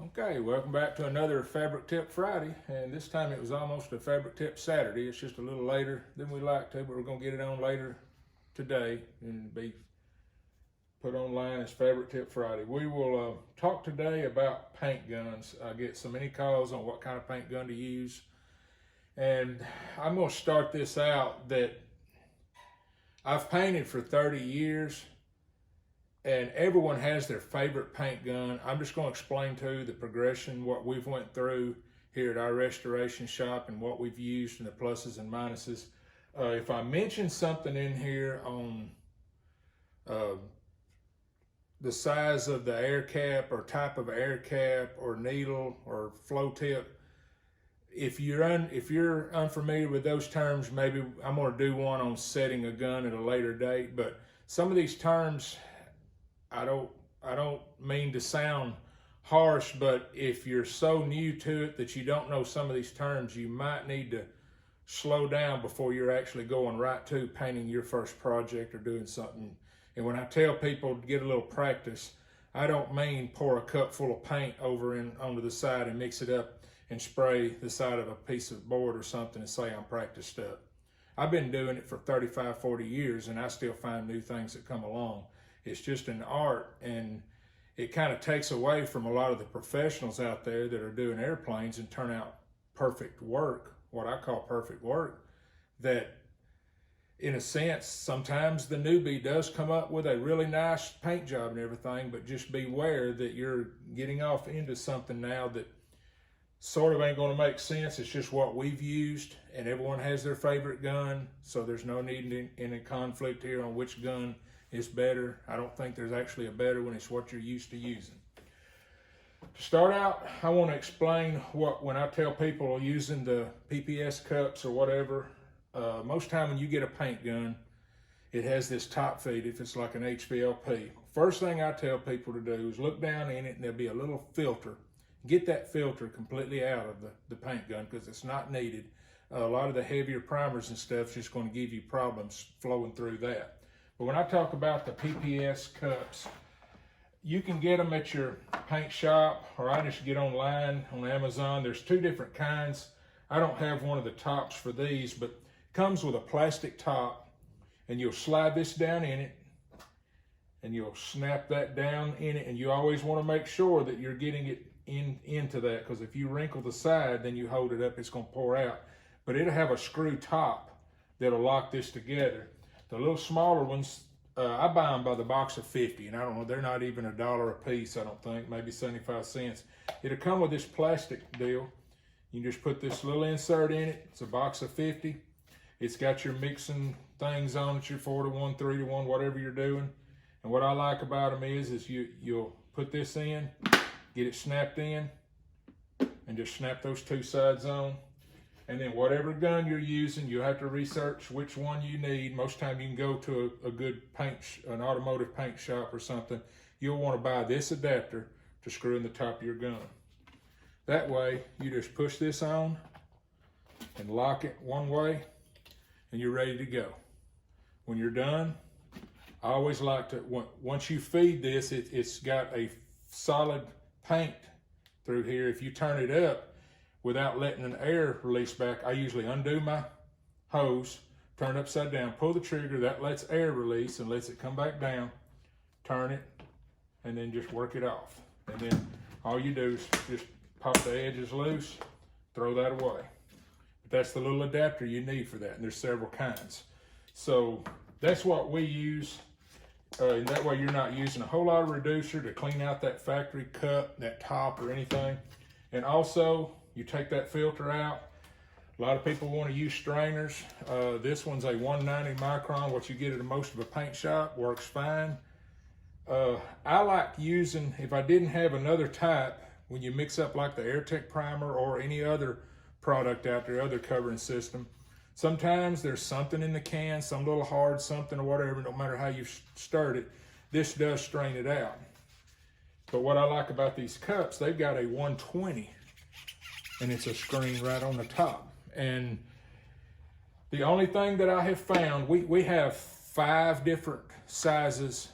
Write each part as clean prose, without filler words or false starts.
Okay, welcome back to another Fabric Tip Friday, and this time it was almost a Fabric Tip Saturday. It's just a little later than we like to, but we're going to get it on later today and be put online as Fabric Tip Friday. We will talk today about paint guns. I get so many calls on what kind of paint gun to use, and I'm going to start this out that I've painted for 30 years. And everyone has their favorite paint gun. I'm just going to explain to you the progression, what we've went through here at our restoration shop and what we've used and the pluses and minuses. If I mention something in here on the size of the air cap or type of air cap or needle or flow tip, if you're unfamiliar with those terms, maybe I'm going to do one on setting a gun at a later date. But some of these terms, I don't mean to sound harsh, but if you're so new to it that you don't know some of these terms, you might need to slow down before you're actually going right to painting your first project or doing something. And when I tell people to get a little practice, I don't mean pour a cup full of paint over onto the side and mix it up and spray the side of a piece of board or something and say I'm practiced up. I've been doing it for 35, 40 years, and I still find new things that come along. It's just an art, and it kind of takes away from a lot of the professionals out there that are doing airplanes and turn out perfect work, what I call perfect work, that in a sense, sometimes the newbie does come up with a really nice paint job and everything, but just beware that you're getting off into something now that sort of ain't going to make sense. It's just what we've used, and everyone has their favorite gun, so there's no need in a conflict here on which gun is better. I don't think there's actually a better one. It's what you're used to using. To start out, I want to explain when I tell people using the PPS cups or whatever, most time when you get a paint gun, it has this top feed if it's like an HVLP. First thing I tell people to do is look down in it and there'll be a little filter. Get that filter completely out of the paint gun because it's not needed. A lot of the heavier primers and stuff is just going to give you problems flowing through that. But when I talk about the PPS cups, you can get them at your paint shop, or I just get online on Amazon. There's two different kinds. I don't have one of the tops for these, but it comes with a plastic top, and you'll slide this down in it, and you'll snap that down in it, and you always want to make sure that you're getting it into that, because if you wrinkle the side, then you hold it up, it's going to pour out. But it'll have a screw top that'll lock this together. The little smaller ones, I buy them by the box of 50, and I don't know, they're not even $1 a piece, I don't think, maybe 75 cents. It'll come with this plastic deal. You can just put this little insert in it. It's a box of 50. It's got your mixing things on it, your 4-to-1, 3-to-1, whatever you're doing. And what I like about them is you'll put this in, get it snapped in, and just snap those two sides on. And then whatever gun you're using, you'll have to research which one you need. Most time you can go to a good an automotive paint shop or something. You'll want to buy this adapter to screw in the top of your gun. That way, you just push this on and lock it one way, and you're ready to go. When you're done, I always like to, once you feed this, it's got a solid paint through here. If you turn it up, without letting an air release back, I usually undo my hose, turn it upside down, pull the trigger, that lets air release and lets it come back down, turn it, and then just work it off. And then all you do is just pop the edges loose, throw that away. But that's the little adapter you need for that, and there's several kinds. So that's what we use, and that way you're not using a whole lot of reducer to clean out that factory cup, that top or anything. And also, you take that filter out. A lot of people want to use strainers. This one's a 190 micron. What you get at most of a paint shop, works fine. I like using, if I didn't have another type, when you mix up like the AirTech primer or any other product out there, other covering system, sometimes there's something in the can, some little hard something or whatever, no matter how you stirred it, this does strain it out. But what I like about these cups, they've got a 120, and it's a screen right on the top. And the only thing that I have found, we have 5 different sizes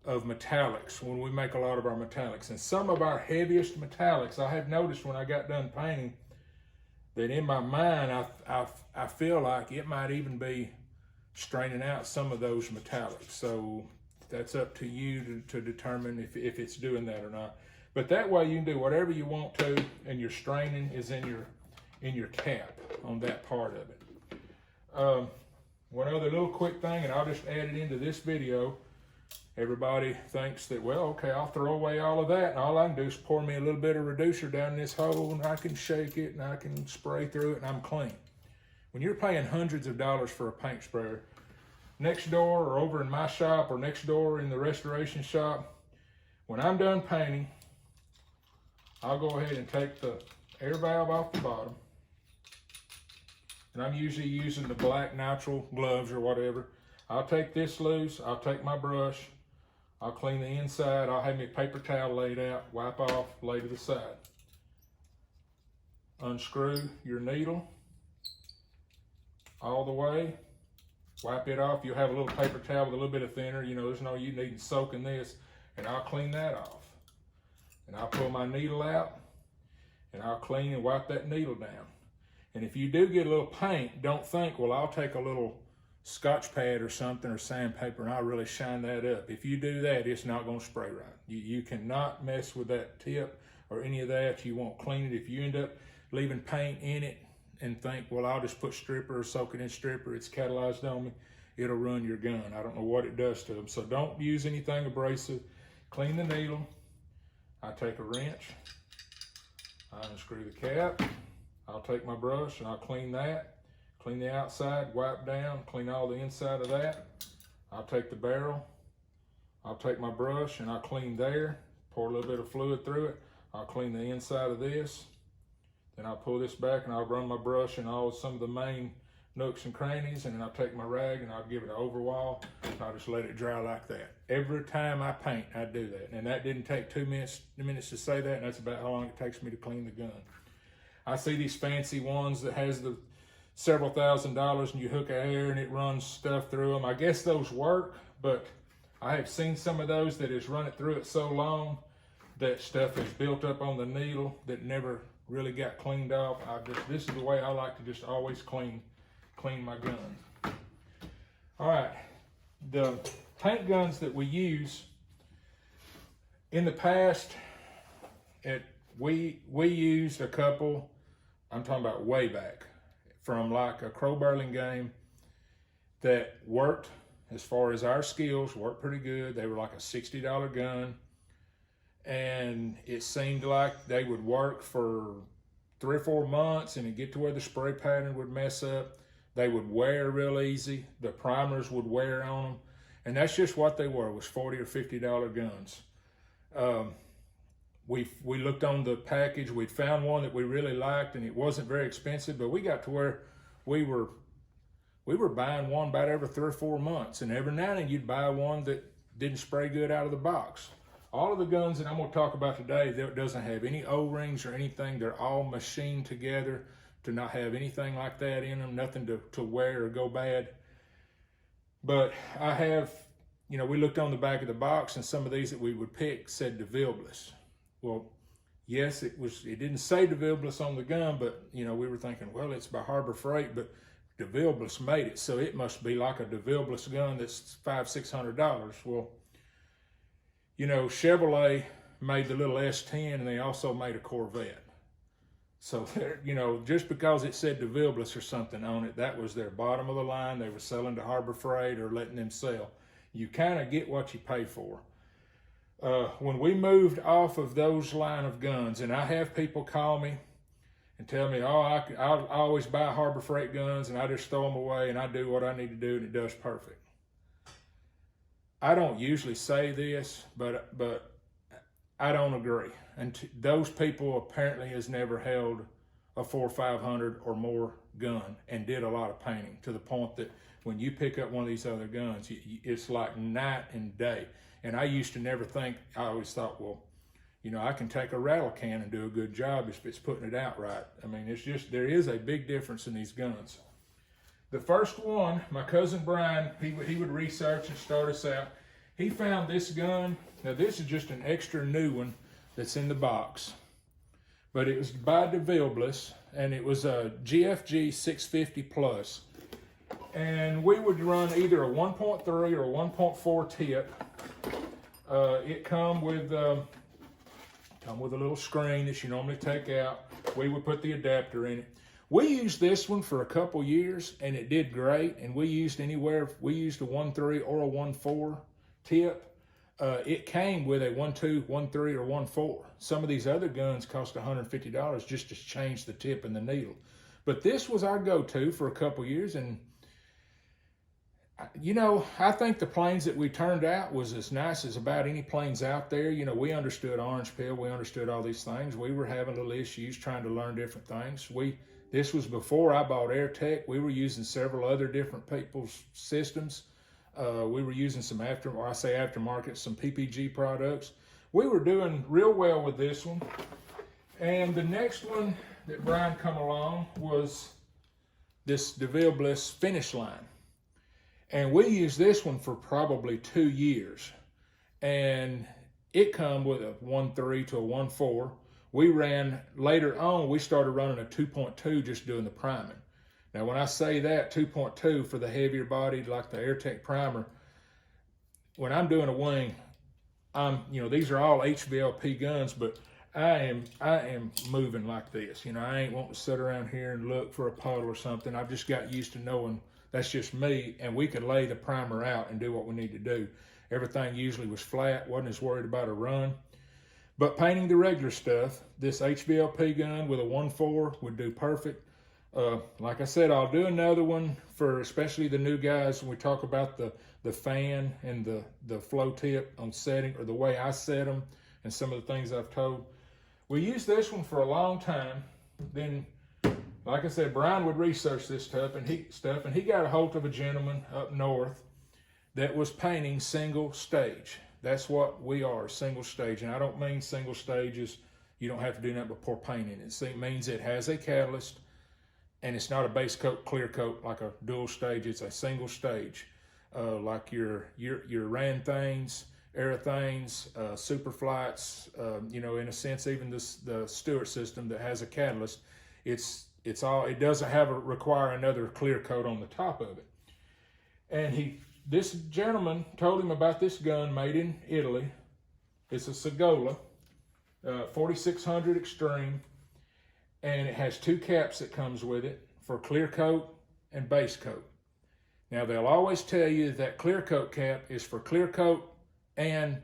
of metallics when we make a lot of our metallics. And some of our heaviest metallics, I have noticed when I got done painting, that in my mind, I feel like it might even be straining out some of those metallics. So that's up to you to determine if it's doing that or not. But that way you can do whatever you want to, and your straining is in your cap on that part of it. One other little quick thing, and I'll just add it into this video. Everybody thinks that, well, okay, I'll throw away all of that, and all I can do is pour me a little bit of reducer down this hole, and I can shake it, and I can spray through it, and I'm clean. When you're paying hundreds of dollars for a paint sprayer, next door or over in my shop or next door in the restoration shop, when I'm done painting, I'll go ahead and take the air valve off the bottom. And I'm usually using the black natural gloves or whatever. I'll take this loose, I'll take my brush, I'll clean the inside, I'll have me a paper towel laid out, wipe off, lay to the side. Unscrew your needle all the way, wipe it off. You'll have a little paper towel with a little bit of thinner, you know, there's no you needing soak in this, and I'll clean that off. And I'll pull my needle out, and I'll clean and wipe that needle down. And if you do get a little paint, don't think, well, I'll take a little Scotch pad or something or sandpaper and I'll really shine that up. If you do that, it's not going to spray right. You cannot mess with that tip or any of that. You won't clean it. If you end up leaving paint in it and think, well, I'll just put stripper or soak it in stripper, it's catalyzed on me, it'll ruin your gun. I don't know what it does to them. So don't use anything abrasive. Clean the needle. I take a wrench. I unscrew the cap. I'll take my brush and I'll clean that. Clean the outside, wipe down, clean all the inside of that. I'll take the barrel, I'll take my brush and I'll clean there, pour a little bit of fluid through it. I'll clean the inside of this. Then I'll pull this back and I'll run my brush in some of the main nooks and crannies, and then I'll take my rag and I'll give it an overwall, and I'll just let it dry like that. Every time I paint, I do that. And that didn't take 2 minutes to say that, and that's about how long it takes me to clean the gun. I see these fancy ones that has the several $1,000s and you hook a hair and it runs stuff through them. I guess those work, but I have seen some of those that has run it through it so long that stuff has built up on the needle that never really got cleaned off. This is the way I like to just always clean my guns. All right, the paint guns that we use in the past, we used a couple, I'm talking about way back, from like a crow barreling game that worked as far as our skills, worked pretty good. They were like a $60 gun, and it seemed like they would work for 3 or 4 months and it'd get to where the spray pattern would mess up. They would wear real easy. The primers would wear on them, and that's just what they were, was $40 or $50 guns. We looked on the package. We'd found one that we really liked, and it wasn't very expensive, but we got to where we were buying one about every 3 or 4 months, and every now and then you'd buy one that didn't spray good out of the box. All of the guns that I'm going to talk about today, that doesn't have any O-rings or anything. They're all machined together to not have anything like that in them, nothing to wear or go bad. But I have, we looked on the back of the box, and some of these that we would pick said DeVilbiss. Well, yes, it didn't say DeVilbiss on the gun, but we were thinking, well, it's by Harbor Freight, but DeVilbiss made it, so it must be like a DeVilbiss gun that's $500-600. Well, Chevrolet made the little S10, and they also made a Corvette. So just because it said DeVilbiss or something on it, that was their bottom of the line. They were selling to Harbor Freight or letting them sell. You kind of get what you pay for. When we moved off of those line of guns, and I have people call me and tell me, I always buy Harbor Freight guns and I just throw them away and I do what I need to do and it does perfect. I don't usually say this, but I don't agree. And those people apparently has never held a 4 or 500 or more gun and did a lot of painting, to the point that when you pick up one of these other guns, it's like night and day. And I used to never think, I always thought, well, I can take a rattle can and do a good job if it's putting it out right. I mean, there is a big difference in these guns. The first one, my cousin Brian, he would research and start us out. He found this gun. Now this is just an extra new one that's in the box, but it was by DeVilbiss, and it was a GFG 650 plus. And we would run either a 1.3 or a 1.4 tip. It come with a little screen that you normally take out. We would put the adapter in it. We used this one for a couple years, and it did great. And we used a 1.3 or a 1.4 tip. It came with a 1.2, 1.3, or 1.4. Some of these other guns cost $150 just to change the tip and the needle. But this was our go-to for a couple years, and you know, I think the planes that we turned out was as nice as about any planes out there. You know, we understood orange peel, we understood all these things. We were having little issues trying to learn different things. This was before I bought AirTech. We were using several other different people's systems. We were using some aftermarket, some PPG products. We were doing real well with this one. And the next one that Brian come along was this DeVilbiss Finish Line. And we used this one for probably 2 years. And it come with a 1.3 to a 1.4. We ran, later on, we started running a 2.2 just doing the priming. Now, when I say that, 2.2 for the heavier bodied, like the AirTech primer, when I'm doing a wing, these are all HVLP guns, but I am moving like this. You know, I ain't wanting to sit around here and look for a puddle or something. I've just got used to knowing that's just me, and we could lay the primer out and do what we need to do. Everything usually was flat, wasn't as worried about a run. But painting the regular stuff, this HVLP gun with a 1.4 would do perfect. Like I said, I'll do another one for especially the new guys when we talk about the fan and the flow tip on setting, or the way I set them, and some of the things I've told. We used this one for a long time. Then, like I said, Brian would research this stuff, and he got a hold of a gentleman up north that was painting single stage. That's what we are, single stage. And I don't mean single stages, you don't have to do nothing but pour paint in it. It means it has a catalyst, and it's not a base coat, clear coat like a dual stage. It's a single stage, like your Ranthanes, Aerothanes, Superflights, in a sense, even the Stewart system that has a catalyst. It doesn't require another clear coat on the top of it. And this gentleman told him about this gun made in Italy. It's a Sagola, 4600 Extreme, and it has 2 caps that comes with it for clear coat and base coat. Now, they'll always tell you that clear coat cap is for clear coat and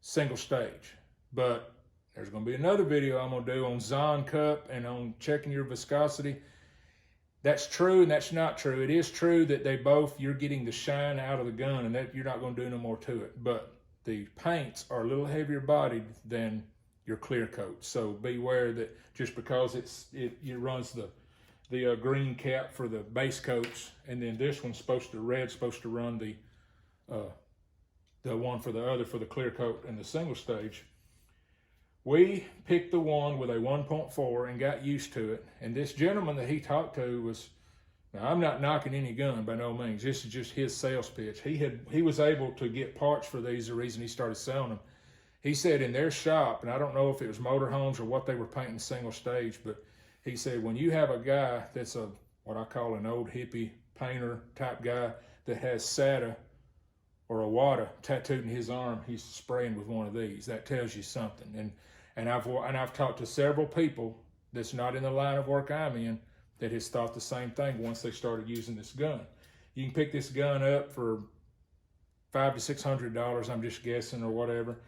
single stage, but there's going to be another video I'm going to do on Zon Cup and on checking your viscosity. That's true and that's not true. It is true that you're getting the shine out of the gun, and that you're not going to do no more to it. But the paints are a little heavier bodied than your clear coat. So beware that just because it runs the green cap for the base coats, and then this one's supposed to run the one for the clear coat and the single stage. We picked the one with a 1.4 and got used to it. And this gentleman that he talked to now I'm not knocking any gun by no means. This is just his sales pitch. He was able to get parts for these, the reason he started selling them. He said in their shop, and I don't know if it was motorhomes or what they were painting single stage, but he said when you have a guy that's what I call an old hippie painter type guy that has SATA or a WADA tattooed in his arm, he's spraying with one of these. That tells you something. And I've talked to several people that's not in the line of work I'm in that has thought the same thing once they started using this gun. You can pick this gun up for $500 to $600, I'm just guessing, or whatever.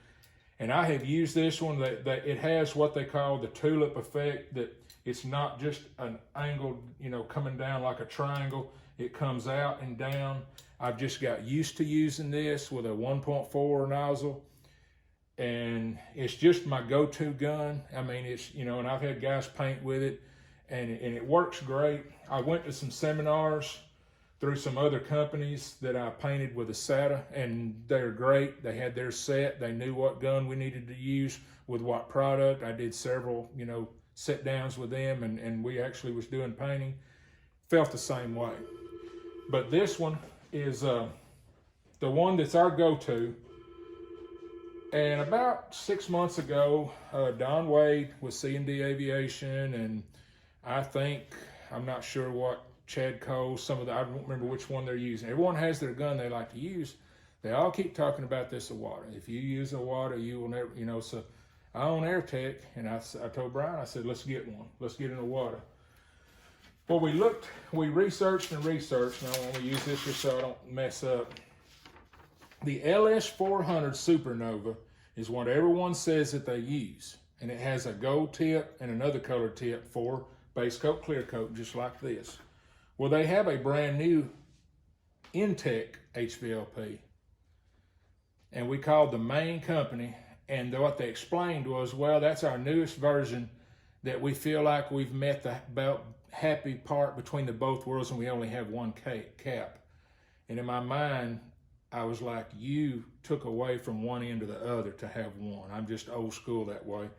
And I have used this one that it has what they call the tulip effect, that it's not just an angled, coming down like a triangle. It comes out and down. I've just got used to using this with a 1.4 nozzle. And it's just my go-to gun. I mean, and I've had guys paint with it, and it works great. I went to some seminars through some other companies that I painted with a SATA, and they're great. They had their set. They knew what gun we needed to use with what product. I did several, sit downs with them, and we actually was doing painting. Felt the same way. But this one is the one that's our go-to. And about 6 months ago, Don Wade with C&D Aviation, and I'm not sure what Chad Cole, I don't remember which one they're using. Everyone has their gun they like to use. They all keep talking about this Awada. If you use Awada, you will never, so I own AirTech, and I told Brian, I said, let's get one. Let's get an Awada. Well, we researched, and I want to use this just so I don't mess up. The LS400 Supernova is what everyone says that they use. And it has a gold tip and another color tip for base coat, clear coat, just like this. Well, they have a brand new Intech HVLP. And we called the main company, and what they explained was, well, that's our newest version that we feel like we've met the about happy part between the both worlds, and we only have one cap. And in my mind, I was like, you took away from one end to the other to have one. I'm just old school that way.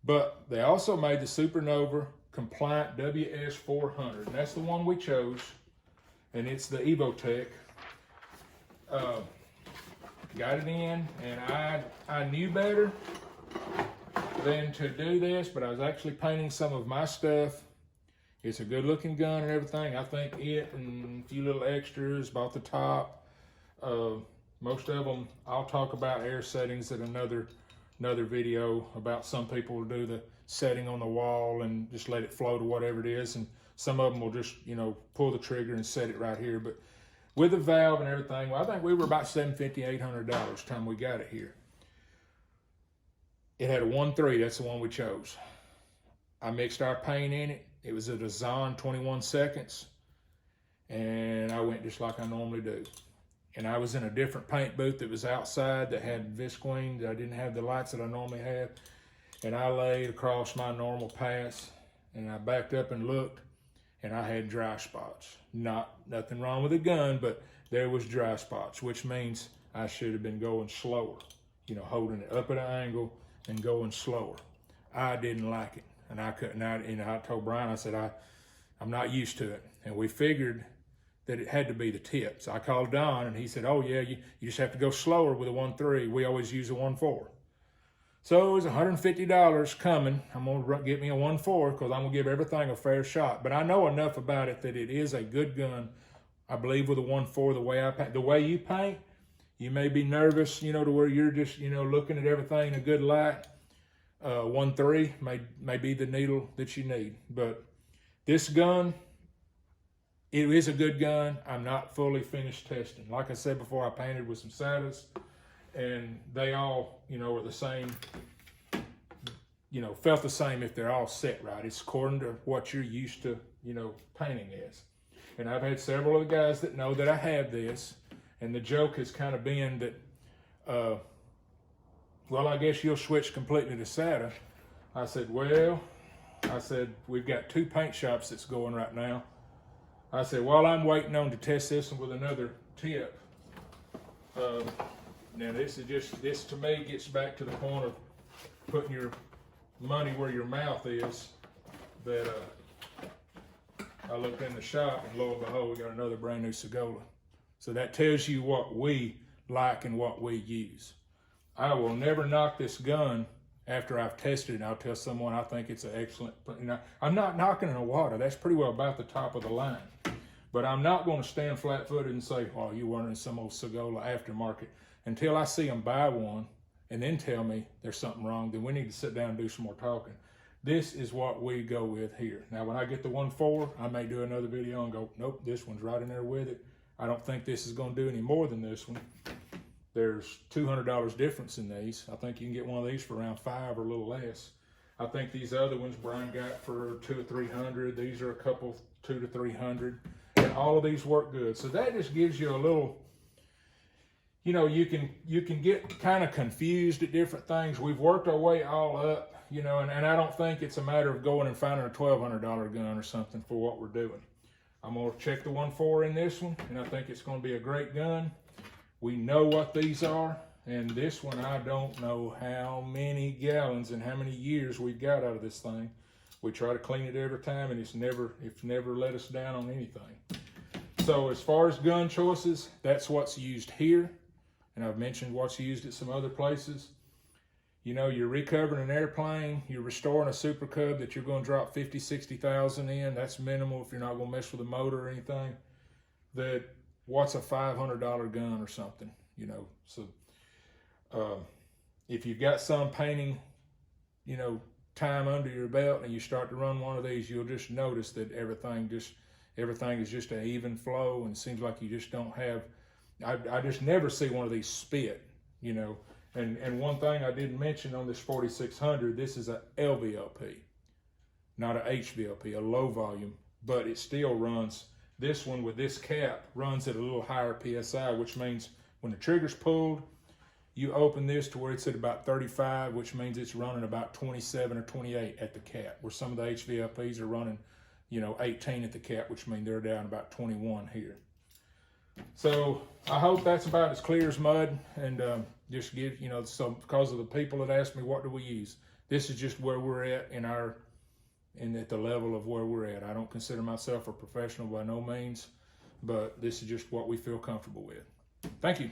But they also made the Supernova compliant WS400. And that's the one we chose. And it's the Evotech. Got it in, and I knew better than to do this, but I was actually painting some of my stuff. It's a good looking gun and everything. I think it and a few little extras, bought the top. Most of them, I'll talk about air settings in another video about some people will do the setting on the wall and just let it float or whatever it is. And some of them will just, pull the trigger and set it right here. But with the valve and everything, well, I think we were about $750, $800 time we got it here. It had a 1.3, that's the one we chose. I mixed our paint in it. It was a Design 21 seconds. And I went just like I normally do. And I was in a different paint booth that was outside that had visqueen. I didn't have the lights that I normally have. And I laid across my normal pass, and I backed up and looked, and I had dry spots. Nothing wrong with the gun, but there was dry spots, which means I should have been going slower, holding it up at an angle and going slower. I didn't like it, and I couldn't. I told Brian, I said, I'm not used to it. And we figured that it had to be the tips. I called Don, and he said, oh yeah, you just have to go slower with a 1.3. We always use a 1.4. So it was $150 coming. I'm gonna get me a 1.4 because I'm gonna give everything a fair shot. But I know enough about it that it is a good gun. I believe with a 1.4, the way I paint, the way you paint, you may be nervous, to where you're just, looking at everything in a good light. 1.3 may be the needle that you need. But this gun, it is a good gun. I'm not fully finished testing. Like I said before, I painted with some Sagolas, and they all, are the same, felt the same if they're all set right. It's according to what you're used to, painting as. And I've had several of the guys that know that I have this, and the joke has kind of been that, well, I guess you'll switch completely to Sagola. I said, we've got 2 paint shops that's going right now. I said, while I'm waiting on to test this one with another tip, now this to me gets back to the point of putting your money where your mouth is, that I looked in the shop, and lo and behold, we got another brand new Sagola. So that tells you what we like and what we use. I will never knock this gun after I've tested it, and I'll tell someone I think it's an excellent, I'm not knocking an Awada. That's pretty well about the top of the line. But I'm not going to stand flat-footed and say, oh, you weren't in some old Sagola aftermarket. Until I see them buy one and then tell me there's something wrong, then we need to sit down and do some more talking. This is what we go with here. Now, when I get the 1.4, I may do another video and go, nope, this one's right in there with it. I don't think this is going to do any more than this one. There's $200 difference in these. I think you can get one of these for around $5 or a little less. I think these other ones Brian got for $200 or $300. These are a couple $200 to $300. And all of these work good. So that just gives you a little, you can get kind of confused at different things. We've worked our way all up, and I don't think it's a matter of going and finding a $1,200 gun or something for what we're doing. I'm going to check the 1.4 in this one, and I think it's going to be a great gun. We know what these are, and this one, I don't know how many gallons and how many years we've got out of this thing. We try to clean it every time, and it's never let us down on anything. So as far as gun choices, that's what's used here. And I've mentioned what's used at some other places. You know, you're recovering an airplane, you're restoring a Super Cub that you're going to drop 50, 60,000 in. That's minimal if you're not going to mess with the motor or anything. That what's a $500 gun or something, you know? So if you've got some painting, you know, time under your belt and you start to run one of these, you'll just notice that everything is just an even flow, and it seems like you just don't have. I just never see one of these spit, you know. And one thing I didn't mention on this 4600, this is a LVLP, not a HVLP, a low volume, but it still runs. This one with this cap runs at a little higher PSI, which means when the trigger's pulled, you open this to where it's at about 35, which means it's running about 27 or 28 at the cap, where some of the HVLPs are running, you know, 18 at the cap, which means they're down about 21 here. So I hope that's about as clear as mud, and just give, you know, so because of the people that ask me what do we use, this is just where we're at at the level of where we're at. I don't consider myself a professional by no means, but this is just what we feel comfortable with. Thank you.